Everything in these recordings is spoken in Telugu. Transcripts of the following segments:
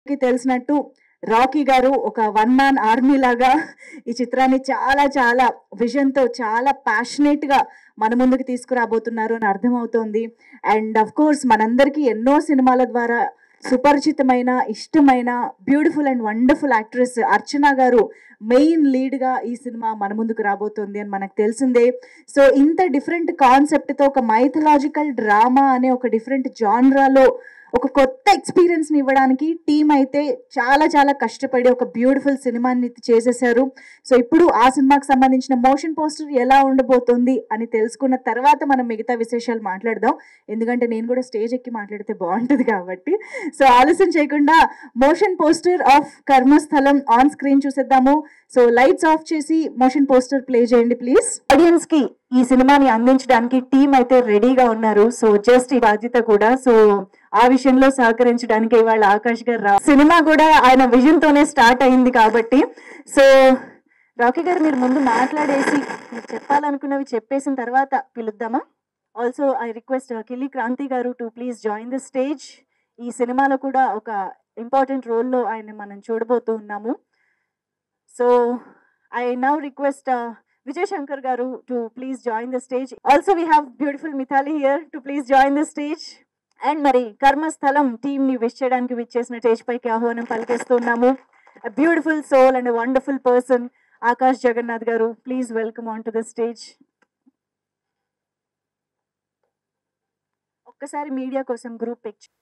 తెలిసినట్టు రాకీ గారు ఒక వన్ మ్యాన్ ఆర్మీ లాగా ఈ చిత్రాన్ని చాలా చాలా విజన్తో చాలా ప్యాషనేట్గా మన ముందుకు తీసుకురాబోతున్నారు అని అర్థమవుతోంది. అండ్ అఫ్ కోర్స్ మనందరికీ ఎన్నో సినిమాల ద్వారా సుపరిచితమైన ఇష్టమైన బ్యూటిఫుల్ అండ్ వండర్ఫుల్ యాక్ట్రెస్ అర్చన గారు మెయిన్ లీడ్గా ఈ సినిమా మన ముందుకు రాబోతుంది అని మనకు తెలిసిందే. సో ఇంత డిఫరెంట్ కాన్సెప్ట్తో ఒక మైథలాజికల్ డ్రామా అనే ఒక డిఫరెంట్ జాన్రాలో ఒక కొత్త ఎక్స్పీరియన్స్ని ఇవ్వడానికి టీం అయితే చాలా చాలా కష్టపడి ఒక బ్యూటిఫుల్ సినిమాని చేసేసారు. సో ఇప్పుడు ఆ సినిమాకి సంబంధించిన మోషన్ పోస్టర్ ఎలా ఉండబోతుంది అని తెలుసుకున్న తర్వాత మనం మిగతా విశేషాలు మాట్లాడదాం. ఎందుకంటే నేను కూడా స్టేజ్ ఎక్కి మాట్లాడితే బాగుంటుంది కాబట్టి. సో ఆలస్యం చేయకుండా motion poster of Karmasthalam on screen చూసేద్దాము. సో లైట్స్ ఆఫ్ చేసి మోషన్ పోస్టర్ ప్లే చేయండి ప్లీజ్. ఆడియన్స్ కి ఈ సినిమాని అందించడానికి టీం అయితే రెడీగా ఉన్నారు. సో జస్ట్ ఈ బాధ్యత కూడా సో ఆ విషయంలో సహకరించడానికి ఇవాళ ఆకాష్ గారు సినిమా కూడా ఆయన విజన్ తోనే స్టార్ట్ అయింది కాబట్టి. సో రాకీ గారు మీరు ముందు మాట్లాడేసి మీరు చెప్పాలనుకున్నవి చెప్పేసిన తర్వాత పిలుద్దామా? ఆల్సో ఐ రిక్వెస్ట్ కిల్లి క్రాంతి గారు to please join the stage. ఈ సినిమాలో కూడా ఒక ఇంపార్టెంట్ రోల్లో ఆయన మనం చూడబోతూ ఉన్నాము. So I now request Vijay Shankar garu to please join the stage. Also we have beautiful Mithali here to please join the stage. And Mari Karmasthalam team ni wish cheyadaniki vichesina stage paiki ahvanam palkistunnamo. A beautiful soul and a wonderful person, Akash Jagannath garu, please welcome onto the stage. Okkasari media kosam group picture.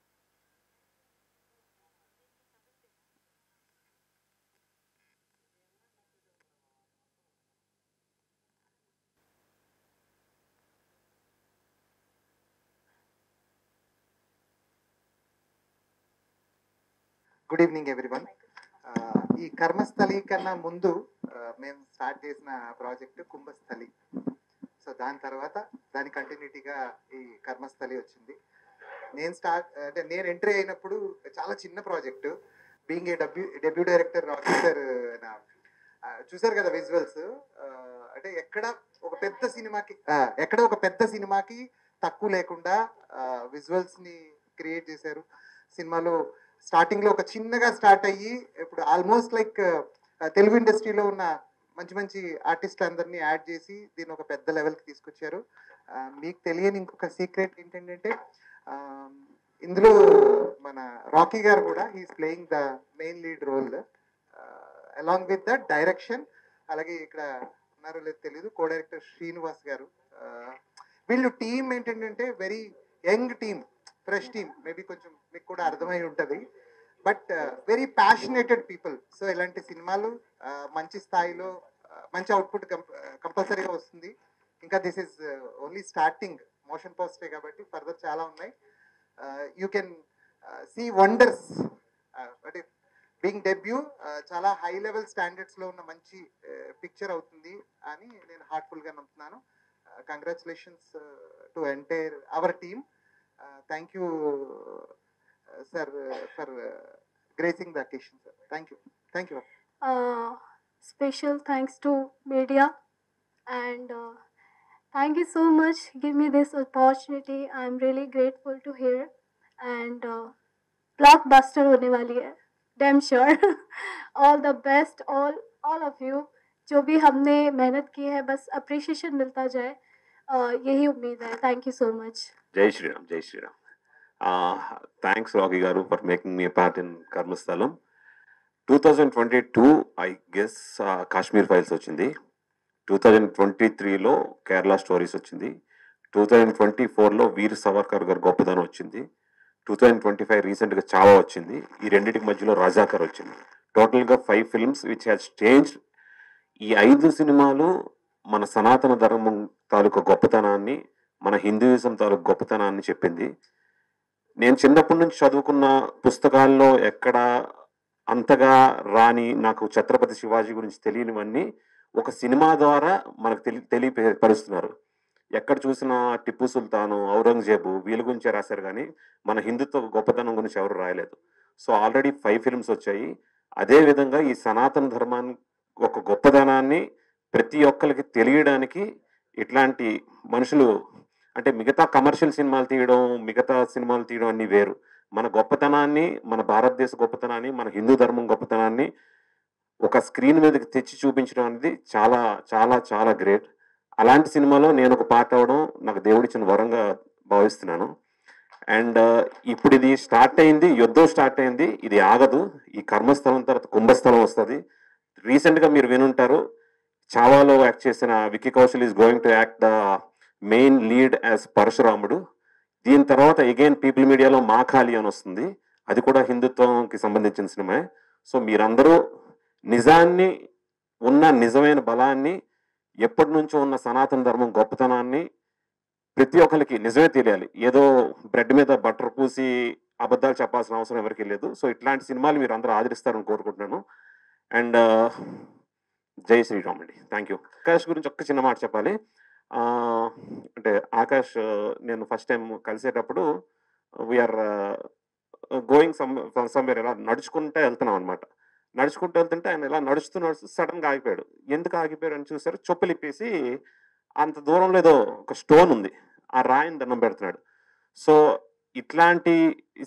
Good evening everyone. ఈ కర్మస్థలి కన్నా ముందు మేము స్టార్ట్ చేసిన ప్రాజెక్ట్ కుంభస్థలి. సో దాని తర్వాత దాని కంటిన్యూటీగా ఈ కర్మస్థలి వచ్చింది. నేను ఎంట్రీ అయినప్పుడు చాలా చిన్న project. Being a debut director Rocky sir చూసారు కదా విజువల్స్. అంటే ఎక్కడ ఒక పెద్ద సినిమాకి తక్కువ లేకుండా విజువల్స్ని క్రియేట్ చేశారు. సినిమాలో స్టార్టింగ్లో ఒక చిన్నగా స్టార్ట్ అయ్యి ఇప్పుడు ఆల్మోస్ట్ లైక్ తెలుగు ఇండస్ట్రీలో ఉన్న మంచి మంచి ఆర్టిస్టులు అందరినీ యాడ్ చేసి దీన్ని ఒక పెద్ద లెవెల్కి తీసుకొచ్చారు. మీకు తెలియని ఇంకొక సీక్రెట్ ఏంటంటే ఇందులో మన రాకీ గారు కూడా he's playing the main lead role along with the direction. అలాగే ఇక్కడ ఉన్నారో లేదు తెలీదు కో డైరెక్టర్ శ్రీనివాస్ గారు. వీళ్ళు టీం ఏంటంటే very young team, fresh team. Maybe కొంచెం మీకు కూడా అర్థమై ఉంటుంది. But very passionated people. So ఇలాంటి సినిమాలు మంచి స్థాయిలో మంచి అవుట్పుట్ కంపల్సరీగా వస్తుంది. ఇంకా this is only starting, motion పోస్టే కాబట్టి ఫర్దర్ చాలా ఉన్నాయి. You can see wonders. అంటే బీయింగ్ డెబ్యూ చాలా హై లెవెల్ స్టాండర్డ్స్లో ఉన్న మంచి పిక్చర్ అవుతుంది అని నేను హార్ట్ఫుల్గా నమ్ముతున్నాను. Congratulations to entire our team. Thank you, sir, for gracing the occasion, sir. Thank you. Thank you. Special thanks to media and thank you so much. Give me this opportunity. I'm really grateful to hear and blockbuster hone wali hai. Damn sure. All the best, all of you. जो भी हमने मेहनत की है बस अप्रिशिएशन मिलता जाए, यही उम्मीद है. Thank you so much. Jai Shri Ram, Jai Shri Ram. Thanks Rocky Garu for making me a part in Karmasthalam. 2022 I guess Kashmir Files వచ్చింది. 2023లో కేరళ స్టోరీస్ వచ్చింది. 2024లో వీర్ సవర్కర్ గారు గొప్పదనం వచ్చింది. 2025 రీసెంట్గా చావా వచ్చింది. ఈ రెండింటికి మధ్యలో రజాకర్ వచ్చింది. టోటల్గా 5 ఫిల్మ్స్ విచ్ హ్యాస్ చేంజ్డ్. ఈ 5 సినిమాలు మన సనాతన ధర్మం తాలూకు గొప్పతనాన్ని, మన హిందూయిజం తాలూకు గొప్పతనాన్ని చెప్పింది. నేను చిన్నప్పటి నుంచి చదువుకున్న పుస్తకాల్లో ఎక్కడ అంతగా రాని, నాకు ఛత్రపతి శివాజీ గురించి తెలియనివన్నీ ఒక సినిమా ద్వారా మనకు తెలియపరుస్తున్నారు. ఎక్కడ చూసినా టిప్పు సుల్తాను, ఔరంగజేబు వీళ్ళ గురించే రాశారు కానీ మన హిందుత్వ గొప్పతనం గురించి ఎవరు రాయలేదు. సో ఆల్రెడీ 5 ఫిల్మ్స్ వచ్చాయి. అదేవిధంగా ఈ సనాతన ధర్మాన్ని ఒక గొప్పదనాన్ని ప్రతి ఒక్కరికి తెలియడానికి ఇట్లాంటి మనుషులు, అంటే మిగతా కమర్షియల్ సినిమాలు తీయడం, మిగతా సినిమాలు తీయడం అన్నీ వేరు. మన గొప్పతనాన్ని, మన భారతదేశ గొప్పతనాన్ని, మన హిందూ ధర్మం గొప్పతనాన్ని ఒక స్క్రీన్ మీదకి తెచ్చి చూపించడం అనేది చాలా చాలా చాలా గ్రేట్. అలాంటి సినిమాలో నేను ఒక పార్ట్ అవ్వడం నాకు దేవుడిచ్చిన వరంగా భావిస్తున్నాను. అండ్ ఇప్పుడు ఇది స్టార్ట్ అయింది, యుద్ధం స్టార్ట్ అయింది, ఇది ఆగదు. ఈ కర్మస్థలం తర్వాత కుంభస్థలం వస్తుంది. రీసెంట్గా మీరు వినుంటారు, చావాలో యాక్ట్ చేసిన Vicky Kaushal is going to act the main lead as పరశురాముడు. దీని తర్వాత అగైన్ పీపుల్ మీడియాలో మాఖాళి అని వస్తుంది, అది కూడా హిందుత్వంకి సంబంధించిన సినిమా. సో మీరందరూ నిజాన్ని, ఉన్న నిజమైన బలాన్ని, ఎప్పటి నుంచో ఉన్న సనాతన ధర్మం గొప్పతనాన్ని ప్రతి ఒక్కరికి నిజమే తెలియాలి. ఏదో బ్రెడ్ మీద బటర్ పూసి అబద్ధాలు చెప్పాల్సిన అవసరం ఎవరికి లేదు. సో ఇట్లాంటి సినిమాలు మీరు అందరూ ఆదరిస్తారని కోరుకుంటున్నాను. అండ్ జై శ్రీరామ్ అండి. Thank you. ఆకాష్ గురించి ఒక్క చిన్న మాట చెప్పాలి. అంటే ఆకాష్ నేను ఫస్ట్ టైం కలిసేటప్పుడు వీఆర్ గోయింగ్ సమ్వేర్, ఇలా నడుచుకుంటూ వెళ్తున్నాం అనమాట. నడుచుకుంటూ వెళ్తుంటే ఆయన ఇలా నడుస్తూ సడన్గా ఆగిపోయాడు. ఎందుకు ఆగిపోయాడు అని చూసారు, చెప్పులు ఇప్పేసి అంత దూరంలో ఏదో ఒక స్టోన్ ఉంది, ఆ రాయిని దండం పెడుతున్నాడు. సో ఇట్లాంటి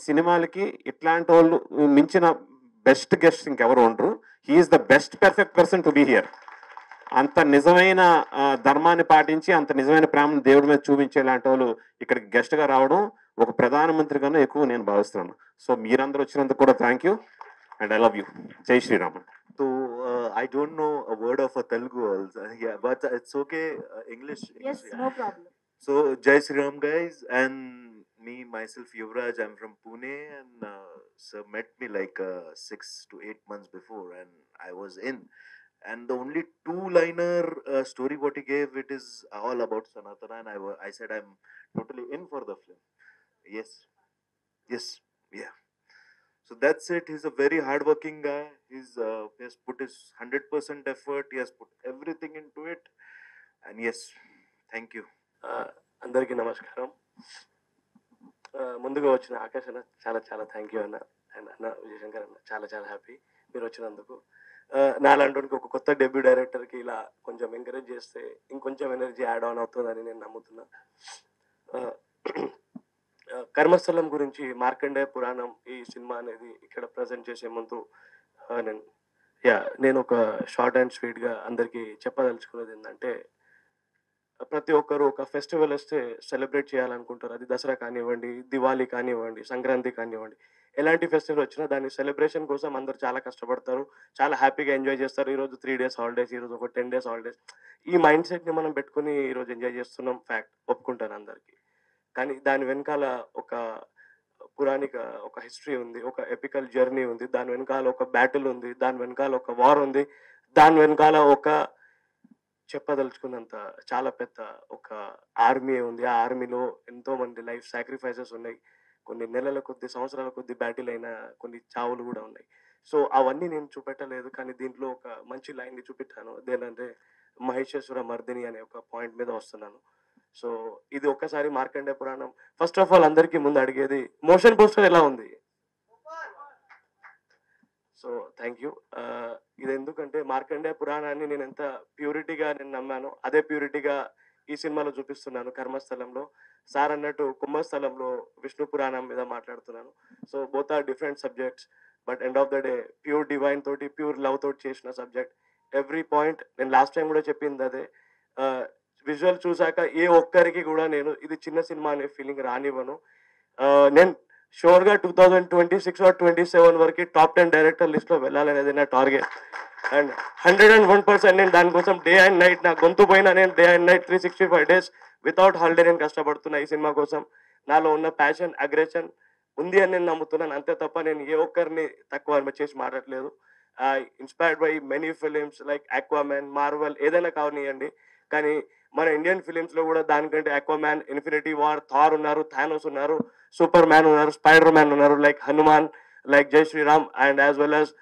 సినిమాలకి ఇట్లాంటి వాళ్ళు మించిన బెస్ట్ గెస్ట్ ఇంకెవరు ఉండరు. He's the best perfect person to be here. అంత నిజమైన ధర్మాన్ని పాటించి, అంత నిజమైన ప్రేమను దేవుడి మీద చూపించే లాంటి వాళ్ళు ఇక్కడికి గెస్ట్గా రావడం ఒక ప్రధానమంత్రి కన్నా ఎక్కువ నేను భావిస్తున్నాను. సో మీరందరూ వచ్చినందుకు కూడా thank you and I love you. జై Sriram. So I don't know a word of a Telugu also. Yeah, but it's okay. English. Yes, yeah. no problem. So Jai Sri Ram guys, and me myself Yuvraj. I'm from Pune, and sir met me like 6 to 8 months before, and I was in. And the only two-liner story what he gave, it is all about Sanatana, and I said I'm totally in for the film. Yes, yeah. So that's it. He's a very hardworking guy. He has put his 100% effort. He has put everything into it. And yes, thank you. అందరికీ నమస్కారం. ముందుగా వచ్చిన ఆకాష్ అన్న చాలా చాలా థ్యాంక్ యూ అన్న. అండ్ అన్న విజయశంకర్ అన్న చాలా చాలా హ్యాపీ మీరు వచ్చినందుకు. నాలాంటి ఒక కొత్త డెబ్యూ డైరెక్టర్కి ఇలా కొంచెం ఎంకరేజ్ చేస్తే ఇంకొంచెం ఎనర్జీ యాడ్ ఆన్ అవుతుందని నేను నమ్ముతున్నా. కర్మస్థలం గురించి మార్కండేయ పురాణం ఈ సినిమా అనేది ఇక్కడ ప్రజెంట్ చేసే ముందు నేను ఒక షార్ట్ అండ్ స్వీట్గా అందరికీ చెప్పదలుచుకున్నది ఏంటంటే, ప్రతి ఒక్కరు ఒక ఫెస్టివల్ వస్తే సెలబ్రేట్ చేయాలనుకుంటారు. అది దసరా కానివ్వండి, దివాళీ కానివ్వండి, సంక్రాంతి కానివ్వండి, ఎలాంటి ఫెస్టివల్ వచ్చినా దాని సెలబ్రేషన్ కోసం అందరు చాలా కష్టపడతారు, చాలా హ్యాపీగా ఎంజాయ్ చేస్తారు. ఈరోజు 3 days హాలిడేస్, ఈరోజు ఒక 10 days హాలిడేస్, ఈ మైండ్ సెట్ని మనం పెట్టుకుని ఈరోజు ఎంజాయ్ చేస్తున్నాం. ఫ్యాక్ట్ ఒప్పుకుంటాను అందరికీ. కానీ దాని వెనకాల ఒక పురాణిక ఒక హిస్టరీ ఉంది, ఒక ఎపికల్ జర్నీ ఉంది, దాని వెనకాల ఒక బ్యాటిల్ ఉంది, దాని వెనకాల ఒక వార్ ఉంది, దాని వెనకాల ఒక చెప్పదలుచుకున్నంత చాలా పెద్ద ఒక ఆర్మీ ఉంది. ఆ ఆర్మీలో ఎంతో మంది లైఫ్ సాక్రిఫైసెస్ ఉన్నాయి. కొన్ని నెలల కొద్ది, సంవత్సరాల కొద్ది బ్యాటిల్ అయిన కొన్ని చావులు కూడా ఉన్నాయి. సో అవన్నీ నేను చూపెట్టలేదు, కానీ దీంట్లో ఒక మంచి లైన్ని చూపెట్టాను. అదేంటంటే మహిషాసుర మర్దిని అనే ఒక పాయింట్ మీద వస్తున్నాను. సో ఇది ఒక్కసారి మార్కండేయ పురాణం. ఫస్ట్ ఆఫ్ ఆల్ అందరికీ ముందు అడిగేది, మోషన్ పోస్టర్ ఎలా ఉంది? So thank you. ఇది ఎందుకంటే మార్కండేయ పురాణాన్ని నేను ఎంత ప్యూరిటీగా నేను నమ్మానో అదే ప్యూరిటీగా ఈ సినిమాలో చూపిస్తున్నాను. కర్మస్థలంలో సార్ అన్నట్టు కుంభస్థలంలో విష్ణు పురాణం మీద మాట్లాడుతున్నాను. So both are different subjects, but end of the day pure divine తోటి, ప్యూర్ లవ్ తోటి చేసిన సబ్జెక్ట్. ఎవ్రీ పాయింట్ నేను లాస్ట్ టైం కూడా చెప్పింది అదే. విజువల్ చూసాక ఏ ఒక్కరికి కూడా నేను ఇది చిన్న సినిమా అనే ఫీలింగ్ రానివ్వను. నేను షూర్గా 2026 or 27 వరకు టాప్ 10 డైరెక్టర్ లిస్ట్లో వెళ్ళాలనేది నా టార్గెట్. అండ్ 101% నేను దానికోసం డే అండ్ నైట్, నా గొంతు పోయినా నేను day and night 365 days without holiday నేను కష్టపడుతున్నా ఈ సినిమా కోసం. నాలో ఉన్న ప్యాషన్, అగ్రెషన్ ఉంది అని నేను నమ్ముతున్నాను, అంతే తప్ప నేను ఏ ఒక్కరిని తక్కువ చేసి మాట్లాడలేదు. Inspired by many films like Aquaman, Marvel, ఏదైనా కావనియండి. కానీ మన ఇండియన్ ఫిలిమ్స్లో కూడా దానికంటే ఆక్వామ్యాన్, ఇన్ఫినిటీ వార్, థార్ ఉన్నారు, థానోస్ ఉన్నారు, సూపర్ మ్యాన్ ఉన్నారు, స్పైడర్ మ్యాన్ ఉన్నారు, లైక్ హనుమాన్, లైక్ జై Shriram, and as well as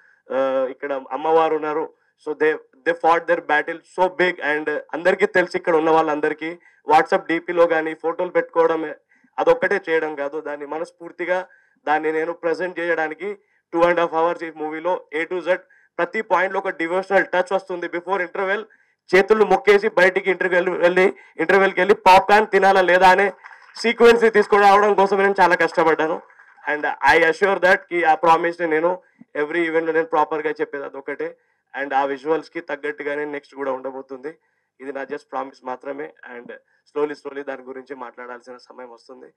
ఇక్కడ అమ్మవారు ఉన్నారు. So they fought their battle so big. And అందరికీ తెలిసి ఇక్కడ ఉన్న వాళ్ళందరికీ వాట్సాప్ డీపీలో కానీ ఫోటోలు పెట్టుకోవడమే అదొక్కటే చేయడం కాదు, దాన్ని మనస్ఫూర్తిగా దాన్ని నేను ప్రజెంట్ చేయడానికి 2.5 hours ఈ మూవీలో A to Z ప్రతి పాయింట్లో ఒక డివోషనల్ టచ్ వస్తుంది. బిఫోర్ ఇంటర్వెల్ చేతులు మొక్కేసి బయటికి ఇంటర్వెల్కి వెళ్ళి పాప్కార్న్ తినాలా లేదా అనే సీక్వెన్స్ తీసుకురావడం కోసం నేను చాలా కష్టపడ్డాను. అండ్ ఐ అష్యూర్ దట్ కి ఆ ప్రామిస్ని నేను ఎవ్రీ ఈవెంట్లో నేను ప్రాపర్గా చెప్పేది అదొకటే. అండ్ ఆ విజువల్స్కి తగ్గట్టుగానే నెక్స్ట్ కూడా ఉండబోతుంది. ఇది నా జస్ట్ ప్రామిస్ మాత్రమే. అండ్ స్లోలీ దాని గురించి మాట్లాడాల్సిన సమయం వస్తుంది.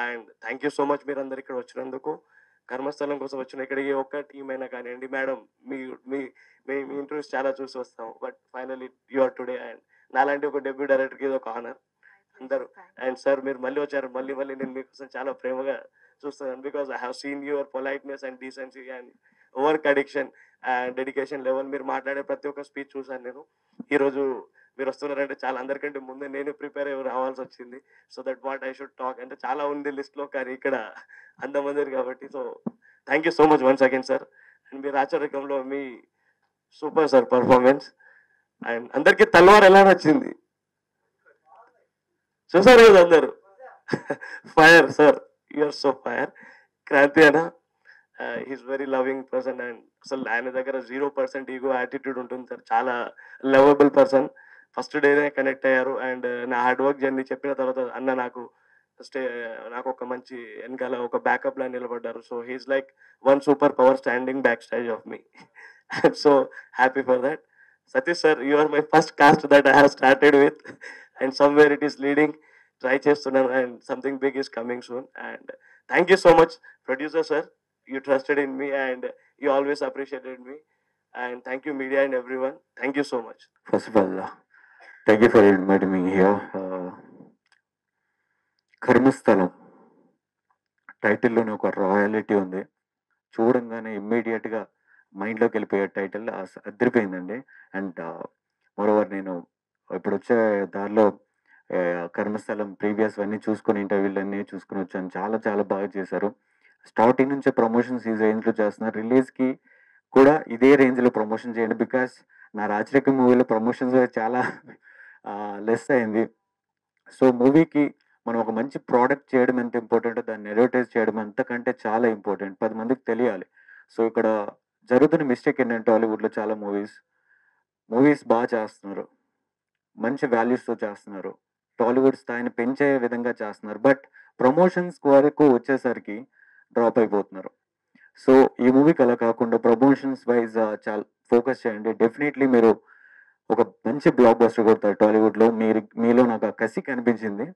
And thank you so much మీరందరు ఇక్కడ వచ్చినందుకు. కర్మస్థలం కోసం వచ్చిన ఇక్కడికి ఒక్క టీం అయినా కానివ్వండి. మేడం మీ మీ మీ ఇంటర్వ్యూస్ చాలా చూసి వస్తాం, but finally you are today. And నాలాంటి ఒక డెబ్యూ డైరెక్టర్కి ఇది ఒక ఆనర్ అందరూ. అండ్ సార్ మీరు మళ్ళీ వచ్చారు, మళ్ళీ నేను మీకోసం చాలా ప్రేమగా చూస్తున్నాను. Because I have seen your politeness and decency and work addiction and dedication level. మీరు మాట్లాడే ప్రతి ఒక్క స్పీచ్ చూసాను నేను. ఈరోజు మీరు వస్తున్నారంటే చాలా అందరికంటే ముందే నేను ప్రిపేర్ అయ్యి రావాల్సి వచ్చింది. So that what I should talk అంటే చాలా ఉంది లిస్ట్లో, కానీ ఇక్కడ అంతమంది కాబట్టి. So thank you so much once again sir. And మీ రాచరికంలో మీ సూపర్ సార్ పర్ఫార్మెన్స్. అండ్ అందరికీ తల్వార్ ఎలా నచ్చింది చూసారు కదా అందరు. Fire sir, you're so fire. Kranthi అన్న is very loving person. And అసలు ఆయన దగ్గర 0% ఈగో యాటిట్యూడ్ ఉంటుంది సార్. చాలా లవబుల్ పర్సన్. ఫస్ట్ డేనే కనెక్ట్ అయ్యారు. అండ్ నా హార్డ్ వర్క్ జర్నీ చెప్పిన తర్వాత అన్న నాకు నాకు ఒక మంచి వెనకాల ఒక బ్యాకప్ లా నిలబడ్డారు. So he's like one super power standing backstage of me. I'm so happy for that. Satish sir, you are my first cast that I have started with. And somewhere it is leading. Try చేస్తున్నాను and something big is coming soon. And thank you so much producer sir, you trusted in me and you always appreciated me. And thank you media and everyone. Thank you so much. First of all, thank you for inviting me here. కర్మస్థలం టైటిల్లోనే ఒక రాయలిటీ ఉంది. చూడంగానే ఇమ్మీడియట్గా మైండ్లోకి వెళ్ళిపోయే టైటిల్ అదిరిపోయిందండి. అండ్ మరోవర్ నేను ఇప్పుడు వచ్చే దారిలో కర్మస్థలం ప్రీవియస్ అన్నీ చూసుకొని ఇంటర్వ్యూలు అన్నీ చూసుకొని వచ్చాను. చాలా చాలా బాగా చేశారు. స్టార్టింగ్ నుంచే ప్రమోషన్స్ ఈ రేంజ్లో చేస్తున్నారు. రిలీజ్కి కూడా ఇదే రేంజ్లో ప్రమోషన్ చేయండి. బికాస్ నా రాచరిక మూవీలో ప్రమోషన్స్ చాలా లెస్ అయింది. సో మూవీకి మనం ఒక మంచి ప్రోడక్ట్ చేయడం ఎంత ఇంపార్టెంటో దాన్ని అడ్వర్టైజ్ చేయడం అంతకంటే చాలా ఇంపార్టెంట్. 10 మందికి తెలియాలి. సో ఇక్కడ జరుగుతున్న మిస్టేక్ ఏంటంటే హాలీవుడ్లో చాలా మూవీస్ బాగా చేస్తున్నారు, మంచి వాల్యూస్తో చేస్తున్నారు, టాలీవుడ్ స్థాయిని పెంచే విధంగా చేస్తున్నారు. బట్ ప్రమోషన్స్ వరకు వచ్చేసరికి డ్రాప్ అయిపోతున్నారు. సో ఈ మూవీకి అలా కాకుండా ప్రమోషన్స్ వైజ్ చాలా ఫోకస్ చేయండి. డెఫినెట్లీ మీరు ఒక మంచి బ్లాక్ బస్టర్ కొడతారు టాలీవుడ్లో. మీలో నాకు ఆ కసి కనిపించింది.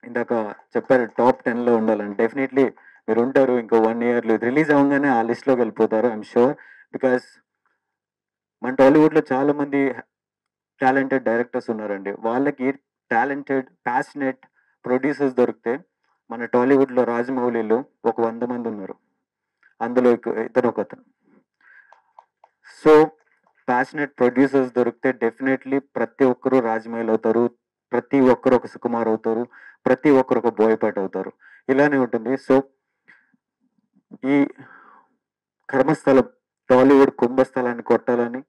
ఇందాక చెప్పారు టాప్ 10లో ఉండాలని. డెఫినెట్లీ మీరు ఉంటారు. ఇంకో 1 ఇయర్లో రిలీజ్ అవ్వగానే ఆ లిస్ట్లోకి వెళ్ళిపోతారు, ఐఎమ్ షూర్. బికాస్ మన టాలీవుడ్లో చాలామంది టాలెంటెడ్ డైరెక్టర్స్ ఉన్నారండి. వాళ్ళకి టాలెంటెడ్ ప్యాషనెట్ ప్రొడ్యూసర్స్ దొరికితే మన టాలీవుడ్లో రాజమౌళిలో ఒక 100 మంది ఉన్నారు, అందులో ఇతను ఒకతను. సో ప్యాషనెట్ ప్రొడ్యూసర్స్ దొరికితే డెఫినెట్లీ ప్రతి ఒక్కరూ రాజమౌళి అవుతారు, ప్రతి ఒక్కరు ఒక సుకుమార్ అవుతారు, ప్రతి ఒక్కరు ఒక బోయపాటి అవుతారు. ఇలానే ఉంటుంది. సో ఈ కర్మస్థలం టాలీవుడ్ కుంభస్థలాన్ని కొట్టాలని,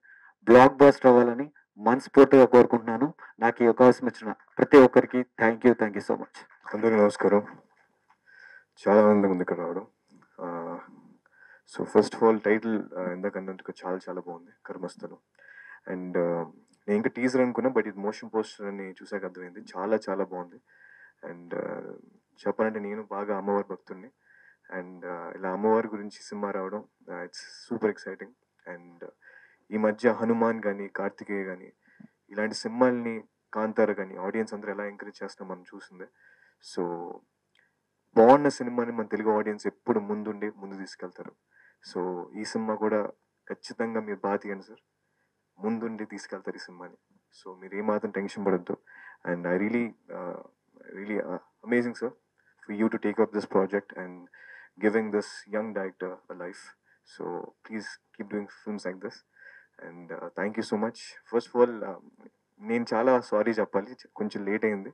బ్లాక్ బస్టర్ అవ్వాలని మనస్ఫూర్తిగా కోరుకుంటున్నాను. నాకు ఈ అవకాశం ఇచ్చిన ప్రతి ఒక్కరికి థ్యాంక్ యూ సో మచ్. అందరికీ నమస్కారం. చాలా ఆనందంగా ఉంది ఇక్కడ రావడం. So first of all title ఇందాకన్నందుకు చాలా చాలా బాగుంది, కర్మస్థలం. అండ్ నేను ఇంకా టీజర్ అనుకున్నా, బట్ ఇది మోషన్ పోస్టర్ అని చూసాక అర్థమైంది. చాలా చాలా బాగుంది. అండ్ చెప్పాలంటే నేను బాగా అమ్మవారి భక్తుడిని. అండ్ ఇలా అమ్మవారి గురించి సినిమా రావడం ఇట్స్ సూపర్ ఎక్సైటింగ్. అండ్ ఈ మధ్య హనుమాన్ కానీ కార్తికేయ కానీ ఇలాంటి సినిమాల్ని, కాంతార కానీ ఆడియన్స్ అందరూ ఎలా ఎంకరేజ్ చేస్తాం మనం చూసిందే. సో బాగున్న సినిమాని మన తెలుగు ఆడియన్స్ ఎప్పుడు ముందు తీసుకెళ్తారు. సో ఈ సినిమా కూడా ఖచ్చితంగా మీరు బాగా తీయండి సార్, ముందుండి తీసుకెళ్తారు ఈ సినిమాని. సో మీరు ఏమాత్రం టెన్షన్ పడద్దు. And I really amazing sir for you to take up this project and giving this young director a life. So please keep doing films like this. And thank you so much. First of all నేను చాలా సారీ చెప్పాలి, కొంచెం లేట్ అయింది.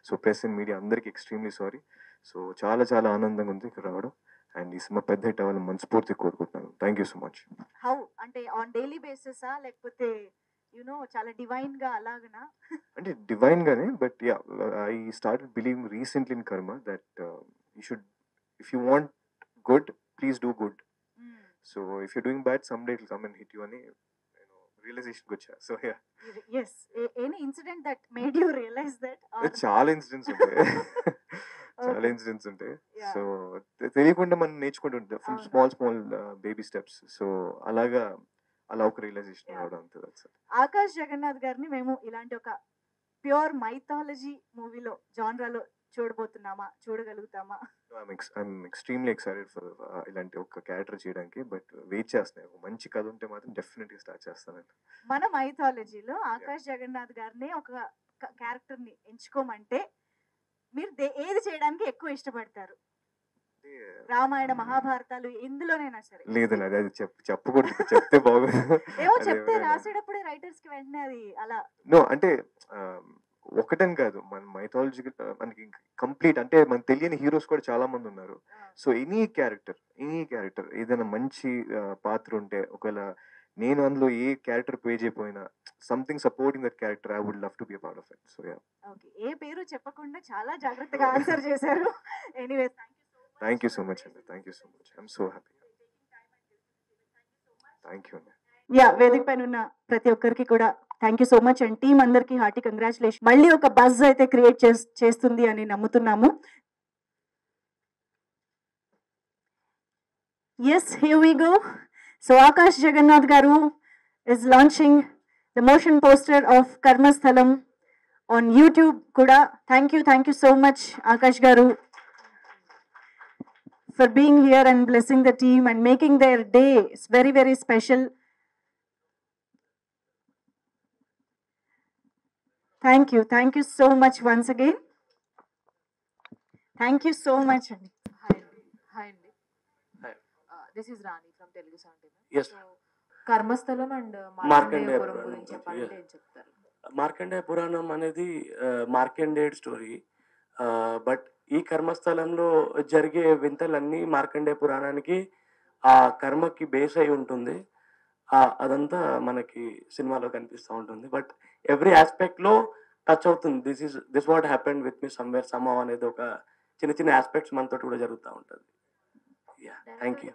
సో ప్రెస్ అండ్ మీడియా అందరికీ ఎక్స్ట్రీమ్లీ సారీ. సో చాలా చాలా ఆనందంగా ఉంది ఇక్కడ రావడం. అండ్ ఈ సినిమా పెద్ద హిట్ అవ్వాలని మనస్ఫూర్తిగా కోరుకుంటున్నాను. Thank you so much. How అంటే ఆన్ డైలీ బేసిసా లేకపోతే చాలా డివైన్ గా అలాగనా? అంటే డివైన్ గానే, but ya I started believing recently in karma that you should, if you want good, please do good. So if you doing bad, some day it will come and hit you అని రియలైజేషన్కి వచ్చా. So ya, any incident that made you realise that? చాలా ఇన్సిడెంట్స్ ఉంటాయి. చాలా ఇన్సిడెంట్స్ ఉంటాయి. Yeah. సో తెలియకుండా మనం నేర్చుకుంటుంటాం ఫ్రమ్ అవును. Small baby steps. సో అలాగా అలా ఒక రియలైజేషన్ Yeah. రావడం అంతే. That's it. ఆకాష్ జగన్నాథ్ గారిని మేము ఇలాంటి ఒక ప్యూర్ మైథాలజీ మూవీలో జాన్రాలో చూడగలుగుతామా? I'm extremely excited for ఇలాంటి ఒక క్యారెక్టర్ చేయడానికి. బట్ వెయిట్ చేస్తున్నాయి. ఒక మంచి కథ ఉంటే మాత్రం డెఫినెట్గా స్టార్ట్ చేస్తానండి. మన మైథాలజీలో ఆకాష్ జగన్నాథ్ గారిని ఒక క్యారెక్టర్ ని ఎంచుకోమంటే మీరు ఏది చేయడానికి ఎక్కువ ఇష్టపడతారు? రామాయణ మహాభారతాలు ఎందులోనైనా సరే. లేదండి, అది చెప్పకూడదు. ఇప్పుడు చెప్తే బాగోదు. ఏమో అది చెప్తే ఎవరైనా- రాసేటప్పుడే రైటర్స్ కి వెంటనే అది అలా. నో అంటే ఒకటని కాదు, మన మైథాలజీ మనకి కంప్లీట్ అంటే మనకు తెలియని హీరోస్ కూడా చాలా మంది ఉన్నారు. సో ఎనీ క్యారెక్టర్ ఏదైనా మంచి పాత్ర ఉంటే, ఒకవేళ నేను అందులో ఏ క్యారెక్టర్ ప్లే చేయకపోయినా something supporting that character, I would love to be part of it. So ya, okay, ఏ పేరు చెప్పకుండా చాలా జాగ్రత్తగా ఆన్సర్ చేశారు. Anyway thank you so much అండి. Thank you so much. I'm so happy. Thank you అండి. యా, వేదిక పైన ఉన్న ప్రతి ఒక్కరికి కూడా thank you so much and team అందరికి హార్టీ కంగ్రాచులేషన్. మళ్ళీ ఒక బజ్ అయితే క్రియేట్ చేస్తుంది అని నమ్ముతున్నాము. Yes, here we go. So Akash Jagannath గారు is launching the motion poster of Karmasthalam on YouTube kuda. Thank you so much Akash garu for being here and blessing the team and making their day very special. Thank you so much once again. Thank you so much. Hi Andy. Hi. This is Rani from Telugu Sound TV. Yes. So, Karmasthalam and Markandeya Markandeyapuram పురాణం గురించి చెప్పాలంటే గురించి, ఏం చెప్తారు? మార్కండేయ పురాణం అనేది మార్కండేయుడి స్టోరీ. బట్ ఈ కర్మస్థలంలో జరిగే వింతలన్నీ మార్కండేయ పురాణానికి ఆ కర్మకి బేస్ అయి ఉంటుంది. అదంతా మనకి సినిమాలో కనిపిస్తూ ఉంటుంది. బట్ ఎవ్రీ ఆస్పెక్ట్లో టచ్ అవుతుంది. This what happened with me somewhere somehow అనేది ఒక చిన్న ఆస్పెక్ట్స్ మనతో కూడా జరుగుతూ ఉంటుంది. Yeah, thank you.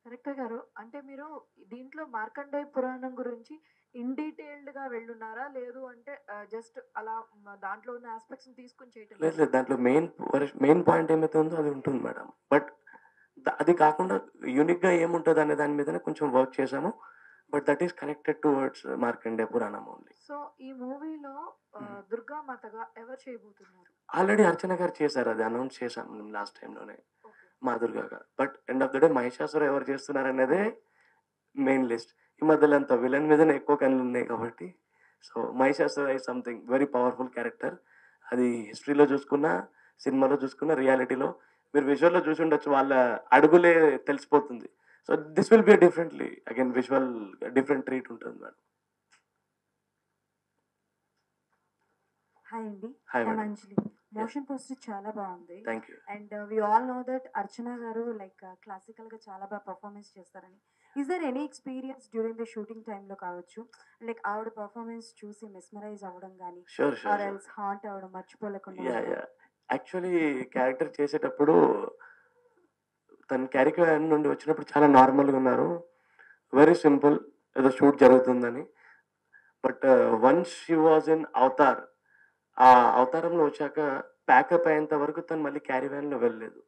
డైరెక్టర్ గారు, అంటే మీరు దీంట్లో మార్కండేయ పురాణం గురించి ఇన్ డీటెయిల్డ్ గా వెళ్ళున్నారా, లేదు అంటే జస్ట్ అలా దాంట్లో ఉన్న ఆస్పెక్ట్స్ తీసుకుని చేయటం? లేదు, దాంట్లో మెయిన్ పాయింట్ ఏమైతే ఉందో అది ఉంటుంది మేడం. బట్ అది కాకుండా యూనిక్గా ఏముంటుంది అనే దాని మీదనే కొంచెం వర్క్ చేశాము. But that is connected towards Markandeya Puranam only. So ఈ మూవీలో దుర్గామాతగా ఎవరు చేయబోతున్నారు? ఆల్రెడీ అర్చన గారు చేశారు, అది అనౌన్స్ చేశాం లాస్ట్ టైంలోనే మా దుర్గాగా. But end of the day Mahishasura ఎవరు చేస్తున్నారు అనేదే మెయిన్ లిస్ట్. ఈ మధ్యలో అంత విలన్ మీదనే ఎక్కువ కళ్ళు ఉన్నాయి కాబట్టి. So Mahishasura is something very powerful character. అది హిస్టరీలో చూసుకున్నా, సినిమాలో చూసుకున్నా, రియాలిటీలో మీరు విజువల్లో చూసి ఉండొచ్చు, వాళ్ళ అడుగులే తెలిసిపోతుంది. So this will be differently again visual different treat ఉంటుంది మేడం. హాయ్ అండి, hi madam. Anjali. Motion poster చాలా బాగుంది. Thank you. And we all know that Archana గారు లైక్ క్లాసికల్ గా చాలా బాగా పర్ఫార్మెన్స్ చేస్తారని. Is there any experience during the shooting టైంలో కావచ్చు, లైక్ ఆవిడ పర్ఫార్మెన్స్ చూసి మెస్మరైజ్ అవ్వడం కానీ, sure or sure. Else haunt అవ్వడం, మర్చిపోలేకుండా యా యా యాక్చువల్లీ క్యారెక్టర్ చేసేటప్పుడు తన క్యారెక్టర్ నుండి వచ్చినప్పుడు చాలా నార్మల్గా ఉన్నారు, వెరీ సింపుల్, ఏదో షూట్ జరుగుతుందని. But once she was in Avatar, ఆ అవతారంలో వచ్చాక ప్యాకప్ అయ్యేంత వరకు తను మళ్ళీ క్యారీ వ్యాన్లో వెళ్ళలేదు.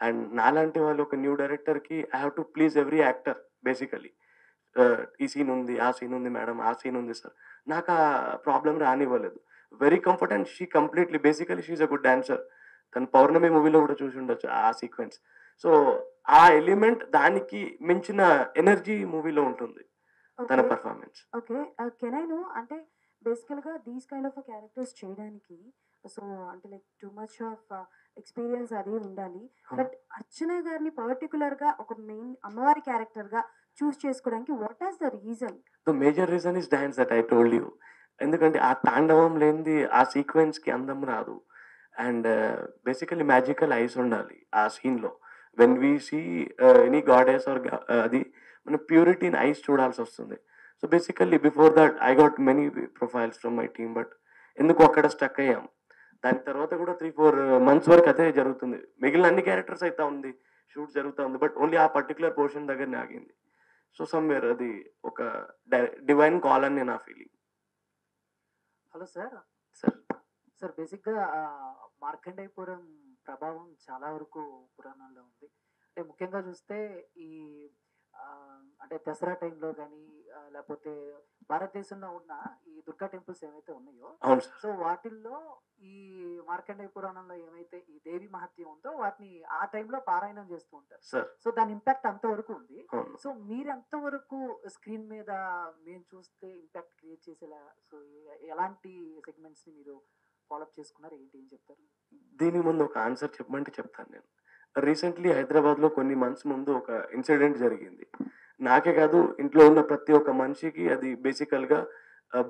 అండ్ నాలాంటి వాళ్ళు ఒక న్యూ డైరెక్టర్కి I have to please every actor basically. ఈ సీన్ ఉంది, ఆ సీన్ ఉంది మేడం, ఆ సీన్ ఉంది సార్, నాకు ఆ ప్రాబ్లం రానివ్వలేదు. Very comfort and she completely basically she's a good dancer. తను పౌర్ణమి మూవీలో కూడా చూసి ఉండొచ్చు ఆ సీక్వెన్స్. సో ఆ ఎలిమెంట్, దానికి మించిన ఎనర్జీ మూవీలో ఉంటుంది తన performance. Okay. Can I know, అంటే బేసికల్గా దీస్ కైండ్ ఆఫ్ క్యారెక్టర్స్ చేయడానికి సో అంటే like too much of experience అది ఉండాలి. బట్ అర్చన గారిని పర్టికులర్గా ఒక మెయిన్ అమ్మవారి క్యారెక్టర్గా చూస్ చేసుకోవడానికి what is the reason? The major reason is dance that I told you. ఎందుకంటే ఆ తాండవం లేనిది ఆ సీక్వెన్స్కి అందం రాదు. అండ్ బేసికలీ మ్యాజికల్ ఐస్ ఉండాలి ఆ సీన్లో. When we see any goddess or అది మన ప్యూరిటీ ఇన్ ఐస్ చూడాల్సి వస్తుంది. So basically before that I got many profiles from my team, but ఎందుకు అక్కడ స్టక్ అయ్యాం. దాని తర్వాత కూడా 3-4 months వరకు అదే జరుగుతుంది. మిగిలిన అన్ని క్యారెక్టర్స్ అయితే ఉంది, షూట్ జరుగుతూ ఉంది, బట్ ఓన్లీ ఆ పర్టికులర్ పోర్షన్ దగ్గరనే ఆగింది. సో సమ్వేర్ అది ఒక డివైన్ కాల్ అని నా feeling. Hello sir. Sir sir బేసిక్గా మార్కండేయపురం ప్రభావం చాలా వరకు పురాణాల్లో ఉంది. అంటే ముఖ్యంగా చూస్తే ఈ అంటే దసరా టైంలో కానీ లేకపోతే భారతదేశంలో ఉన్న ఈ దుర్గా టెంపుల్స్ ఏవైతే ఉన్నాయో, అవును సార్. సో వాటిల్లో ఈ మార్కండేయ పురాణంలో ఏమైతే ఈ దేవి మహత్యం ఉందో వాటిని ఆ టైంలో పారాయణం చేస్తూ ఉంటారు. సార్ సో దాని ఇంపాక్ట్ అంతవరకు ఉంది. అవును. సో మీరు ఎంతవరకు స్క్రీన్ మీద మేము చూస్తే ఇంపాక్ట్ క్రియేట్ చేసేలా, సో ఎలాంటి సెగ్మెంట్స్ ని మీరు ఫాలోఅప్ చేసుకున్నారు, ఏంటి ఏం చెప్తారు? దీని ముందు ఒక ఆన్సర్ చెప్పమంటే చెప్తాను నేను. రీసెంట్లీ హైదరాబాద్లో కొన్ని మంత్స్ ముందు ఒక ఇన్సిడెంట్ జరిగింది. నాకే కాదు, ఇంట్లో ఉన్న ప్రతి ఒక్క మనిషికి అది బేసికల్గా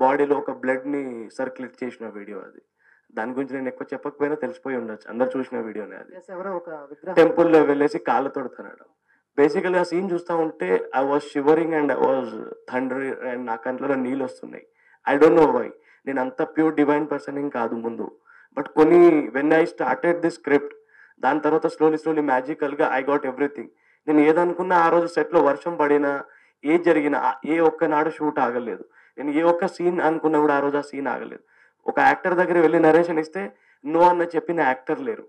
బాడీలో ఒక బ్లడ్ని సర్క్యులేట్ చేసిన వీడియో అది. దాని గురించి నేను ఎక్కువ చెప్పకపోయినా తెలిసిపోయి ఉండొచ్చు, అందరు చూసిన వీడియోనే అది. Yes, ఎవరో ఒక విగ్రహం టెంపుల్లో వెళ్ళేసి కాళ్ళతో తనడం. బేసికల్గా సీన్ చూస్తూ ఉంటే I was shivering and I was thunder and నా కంట్లో నీళ్ళు వస్తున్నాయి. I don't know why. నేను అంత ప్యూర్ డివైన్ పర్సన్ ఏం కాదు ముందు, బట్ కొన్ని when I started the script, దాని తర్వాత స్లోలీ మ్యాజికల్గా ఐ గాట్ ఎవ్రీథింగ్. నేను ఏదనుకున్నా ఆ రోజు సెట్లో వర్షం పడినా, ఏది జరిగినా, ఏ ఒక్కనాడు షూట్ ఆగలేదు. నేను ఏ ఒక్క సీన్ అనుకున్నా కూడా ఆ రోజు ఆ సీన్ ఆగలేదు. ఒక యాక్టర్ దగ్గర వెళ్ళి నరేషన్ ఇస్తే నో అన్న చెప్పిన యాక్టర్ లేరు.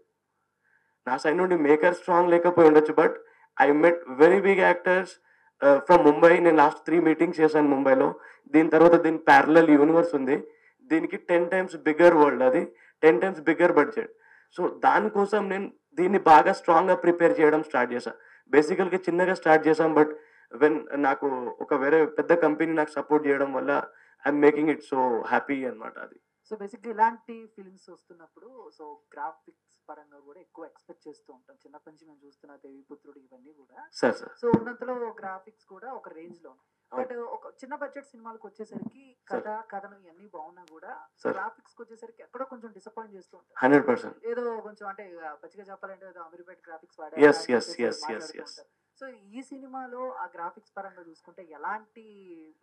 నా సైడ్ నుండి మేకర్ స్ట్రాంగ్ లేకపోయి ఉండొచ్చు, but I met very big actors from Mumbai. నేను లాస్ట్ 3 మీటింగ్స్ చేశాను ముంబైలో. దీని తర్వాత దీని ప్యారలల్ యూనివర్స్ ఉంది, దీనికి 10 times బిగ్గర్ వరల్డ్, అది 10 times బిగ్గర్ బడ్జెట్. సో దానికోసం నేను దీన్ని బాగా స్ట్రాంగ్గా ప్రిపేర్ చేయడం స్టార్ట్ చేశాను. బేసికల్గా చిన్నగా స్టార్ట్ చేశాం, బట్ వెన్ నాకు ఒక వేరే పెద్ద కంపెనీ నాకు సపోర్ట్ చేయడం వల్ల I'm making it so happy అనమాట అది. సో బేసిక్గా ఇలాంటి ఫిల్మ్స్ వస్తున్నప్పుడు సో గ్రాఫిక్స్ పరంగా కూడా ఎక్కువ ఎక్స్పెక్ట్ చేస్తూ ఉంటాం. చిన్నప్పటి నుంచి మేము చూస్తున్న దేవిపుత్రుడు ఇవన్నీ కూడా సార్ సో ఉన్నంతలో గ్రాఫిక్స్ కూడా ఒక రేంజ్ లో, బట్ ఒక చిన్న బడ్జెట్ సినిమాలకు వచ్చేసరికి కథను ఇవన్నీ బాగున్నా కూడా గ్రాఫిక్స్ వచ్చేసరికి ఎక్కడో కొంచెం డిసప్పాయింట్ చేస్తూ ఉంటారు. 100%. ఏదో కొంచెం అంటే పచ్చిగా చెప్పాలంటే ఏదో అమీర్పేట్ గ్రాఫిక్స్ yes. సో ఈ సినిమాలో ఆ గ్రాఫిక్స్ పరంగా చూసుకుంటే ఎలాంటి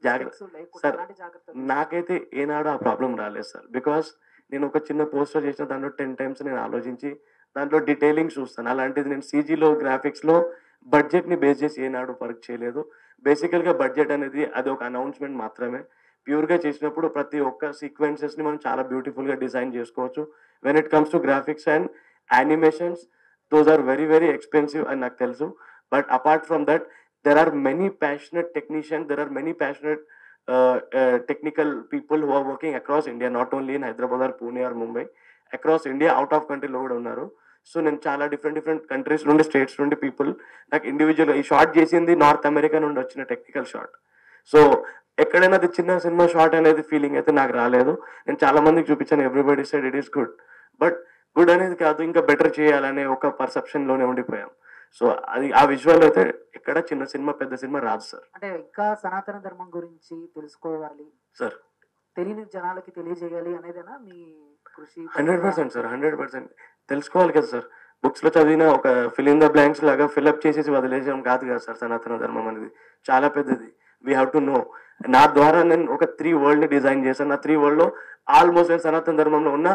జాగ్రత్తలు? నాకైతే ఏనాడు ఆ ప్రాబ్లం రాలేదు సార్, బికాస్ నేను ఒక చిన్న పోస్టర్ చేసిన దాంట్లో 10 times నేను ఆలోచించి దాంట్లో డీటెయిలింగ్ చూస్తాను. అలాంటిది నేను సీజీలో గ్రాఫిక్స్లో బడ్జెట్ని బేస్ చేసి ఏనాడు వర్క్ చేయలేదు. బేసికల్గా బడ్జెట్ అనేది అది ఒక అనౌన్స్మెంట్ మాత్రమే. ప్యూర్గా చేసినప్పుడు ప్రతి ఒక్క సీక్వెన్సెస్ని మనం చాలా బ్యూటిఫుల్గా డిజైన్ చేసుకోవచ్చు. When it comes to graphics and animations, those are very very expensive అని నాకు తెలుసు. But apart from that there are many passionate technicians, there are many passionate technical people who are working across India, not only in Hyderabad or Pune or Mumbai, across India, out of country లో కూడా ఉన్నారు. సో నేను చాలా డిఫరెంట్ కంట్రీస్ నుండి, స్టేట్స్ నుండి పీపుల్ నాకు ఇండివిజువల్ ఈ షార్ట్ చేసింది నార్త్ అమెరికా నుండి వచ్చిన టెక్నికల్ షార్ట్. సో ఎక్కడైనా అది చిన్న సినిమా షార్ట్ అనేది ఫీలింగ్ అయితే నాకు రాలేదు. నేను చాలా మందికి చూపించాను, everybody said it is good, but good అనేది కాదు, ఇంకా బెటర్ చేయాలనే ఒక పర్సెప్షన్లోనే ఉండిపోయాం. సో అది ఆ విజువల్ అయితే ఎక్కడ చిన్న సినిమా పెద్ద సినిమా రాదు సార్. అంటే ఇంకా సనాతన ధర్మం గురించి తెలుసుకోవాలి సార్, తెలియని జనాలకి తెలియజేయాలి అనేదేనా మీ కృషి? 100% సార్, 100% తెలుసుకోవాలి కదా సార్. బుక్స్లో చదివిన ఒక ఫిల్ ఇన్ ద బ్లాంక్స్ లాగా ఫిల్అప్ చేసేసి వదిలేసాం కాదు కదా సార్. సనాతన ధర్మం అనేది చాలా పెద్దది. We have to know. నా ద్వారా నేను ఒక 3 వరల్డ్ని డిజైన్ చేశాను. నా 3 వరల్డ్లో ఆల్మోస్ట్ నేను సనాతన ధర్మంలో ఉన్న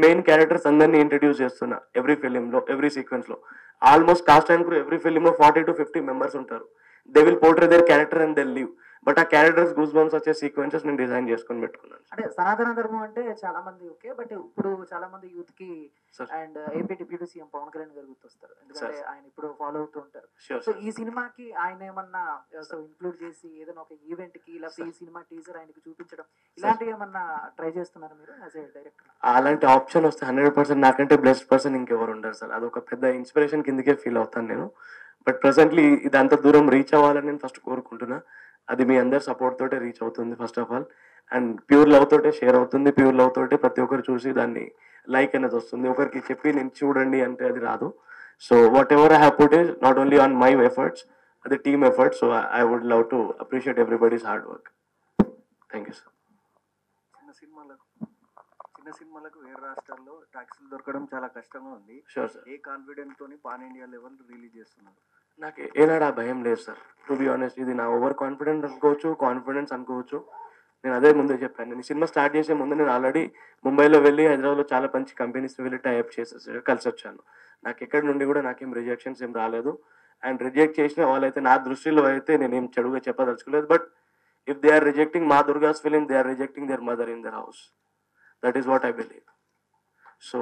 మెయిన్ క్యారెక్టర్స్ అందరినీ ఇంట్రడ్యూస్ చేస్తున్నా. ఎవ్రీ ఫిలింలో, ఎవ్రీ సీక్వెన్స్లో almost cast and crew every ఫిలింలో 40 to 50 members ఉంటారు. They will portray their character and they leave. But ఆ క్యారెక్టర్స్ గూస్ బంప్స్ వచ్చే సీక్వెన్సెస్ నేను డిజైన్ చేసుకొని పెట్టుకున్నాను. అంటే సనాతన ధర్మం అంటే చాలా మంది ఓకే, బట్ ఇప్పుడు చాలా మంది యూత్ కి and AP deputy CM Pawan Kalyan గారు గుర్తొస్తారు, ఎందుకంటే ఆయన ఇప్పుడు ఫాలో అవుతూ ఉంటారు. సో ఈ సినిమాకి ఆయన ఏమన్నా ఇంక్లూడ్ చేసి ఏదైనా ఒక ఈవెంట్ కి లేకపోతే ఈ సినిమా టీజర్ ఆయనకి చూపించడం ఇలాంటివి ఏమన్నా ట్రై చేస్తున్నారు మీరు యాజ్ ఏ డైరెక్టర్? అలాంటి ఆప్షన్ వస్తే 100% నాకంటే బెస్ట్ పర్సన్ ఇంకెవరు ఉండరు సార్. అదొక పెద్ద ఇన్స్పిరేషన్ కిందకే ఫీల్ అవుతాను నేను. బట్ ప్రెసెంట్లీ ఇది అంత దూరం రీచ్ అవ్వాలని నేను ఫస్ట్ కోరుకుంటున్నా. అది మీ అందరి సపోర్ట్ తోటే రీచ్ అవుతుంది first of all. And pure love తోటే షేర్ అవుతుంది. ప్యూర్ లవ్ తోటే ప్రతి ఒక్కరు చూసి దాన్ని లైక్ అనేది వస్తుంది. ఒకరికి చెప్పి నేను చూడండి అంటే అది రాదు. So whatever I have put is not only on my efforts, అది team efforts. So I would love to appreciate everybody's hard work. Thank you sir. చిన్న సినిమాలకు వేరే రాష్ట్రాల్లో ట్యాక్సీలు దొరకడం చాలా కష్టంగా ఉంది. Sure sir. ఏ కాన్ఫిడెంట్ తోని పాన్ ఇండియా లెవెల్ రిలీజ్ చేస్తున్నారు? నాకు ఏనాడు ఆ భయం లేదు సార్. టు బి ఆనెస్ట్, ఇది నా ఓవర్ కాన్ఫిడెంట్ అనుకోవచ్చు, కాన్ఫిడెన్స్ అనుకోవచ్చు. నేను అదే ముందే చెప్పాను. నేను సినిమా స్టార్ట్ చేసే ముందు నేను ఆల్రెడీ ముంబైలో వెళ్ళి హైదరాబాద్లో చాలా మంచి కంపెనీస్ వెళ్ళి టైఅప్ చేసేసి కలిసి వచ్చాను. నాకు ఎక్కడి నుండి కూడా నాకేం రిజెక్షన్స్ ఏం రాలేదు. అండ్ రిజెక్ట్ చేసిన వాళ్ళైతే నా దృష్టిలో అయితే నేనేం చెడుగా చెప్పదలుచుకోలేదు. But if they are rejecting మా Durga's film, they are rejecting their mother in their house. That is what I believe. So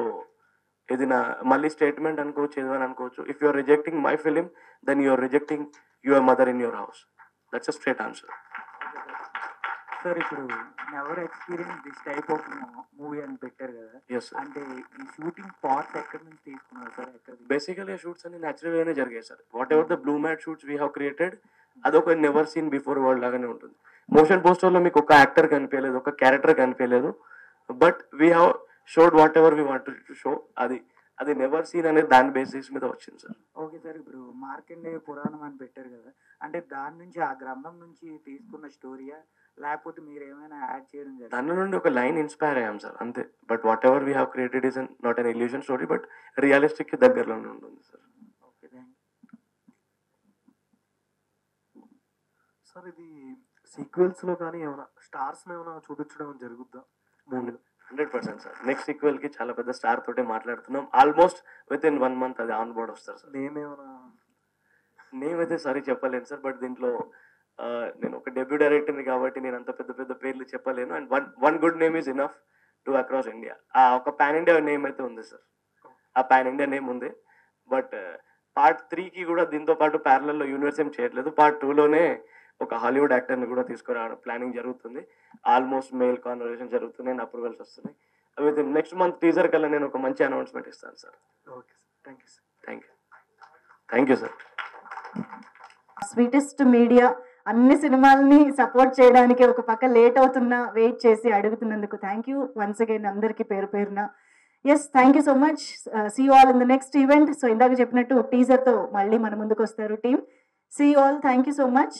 ఇది నా మళ్ళీ స్టేట్మెంట్ అనుకోవచ్చు, ఏదని అనుకోవచ్చు. If you are rejecting my film then you are rejecting your mother in your house. That's a straight answer. Sir ఇప్పుడు never experience this type of movie అని పెట్టారు కదా, అంటే ఈ షూటింగ్ పార్ట్ ఎక్కడి నుంచి తీసుకున్నారు సార్? ఎక్కడ బేసికల్గా షూట్స్ అన్ని న్యాచురల్ గానే జరిగాయి sir. Whatever the blue mat shoots we have created అదొక నెవర్ సీన్ బిఫోర్ వరల్డ్ లాగానే ఉంటుంది. మోషన్ పోస్టర్లో మీకు ఒక యాక్టర్ కనిపించలేదు, ఒక క్యారెక్టర్ కనిపించలేదు, but we have showed what ever we want to show. అది నెవర్ సీన్ అనేది దాని బేసిస్ మీద వచ్చింది సార్. ఓకే సార్, ఇప్పుడు మార్కండేయ పురాణం అని పెట్టారు కదా, అంటే దాని నుంచి ఆ గ్రంథం నుంచి తీసుకున్న స్టోరీయా లేకపోతే మీరు ఏమైనా యాడ్ చేయడం జరిగింది? దాని నుండి ఒక లైన్ ఇన్స్పైర్ అయ్యాం సార్, అంతే. But what ever we have created is not an illusion story, but realistic కి దగ్గరలోనే ఉంటుంది sir. Okay, thank you sir. ఇది సీక్వెల్స్ లో కానీ ఏమైనా స్టార్స్ ఏమైనా చూపించడం జరుగుద్దా? 100% సార్. నెక్స్ట్ సీక్వెల్ కి చాలా పెద్ద స్టార్ తోటే మాట్లాడుతున్నాం. ఆల్మోస్ట్ విత్ ఇన్ 1 month అది ఆన్ బోర్డ్ వస్తారు సార్. నేమ్ అయితే సారీ చెప్పలేను సార్, బట్ దీంట్లో నేను ఒక డెబ్యూ డైరెక్టర్ని కాబట్టి నేను అంత పెద్ద పెద్ద పేర్లు చెప్పలేను. And one good name is enough to across India. ఒక పాన్ ఇండియా నేమ్ అయితే ఉంది సార్, ఆ పాన్ ఇండియా నేమ్ ఉంది. బట్ పార్ట్ 3కి కూడా దీంతో పాటు ప్యారలల్లో యూనివర్స్ ఏం చేయట్లేదు. పార్ట్ 2లోనే ఒక హాలీవుడ్ యాక్టర్ని కూడా తీసుకురావడం ప్లానింగ్ జరుగుతుంది. ఆల్మోస్ట్ మెయిల్ కాన్వర్సేషన్ జరుగుతున్నాయి, అండ్ అప్రూవల్స్ వస్తున్నాయి. విత్ నెక్స్ట్ మంత్ టీజర్ కల్లా నేను ఒక మంచి అనౌన్స్మెంట్ ఇస్తాను sir. Okay sir, thank you sir. Thank you sir. Sweetest media అన్ని సినిమాలని సపోర్ట్ చేయడానికి ఒక పక్క లేట్ అవుతున్నా వెయిట్ చేసి అడుగుతున్నందుకు థ్యాంక్ యూ వన్స్ అగైన్ అందరికీ పేరు పేరున. Yes, thank you so much. See you all in the next event. So ఇందాక చెప్పినట్టు టీజర్తో మళ్ళీ మన ముందుకు వస్తారు team. See you all, thank you so much.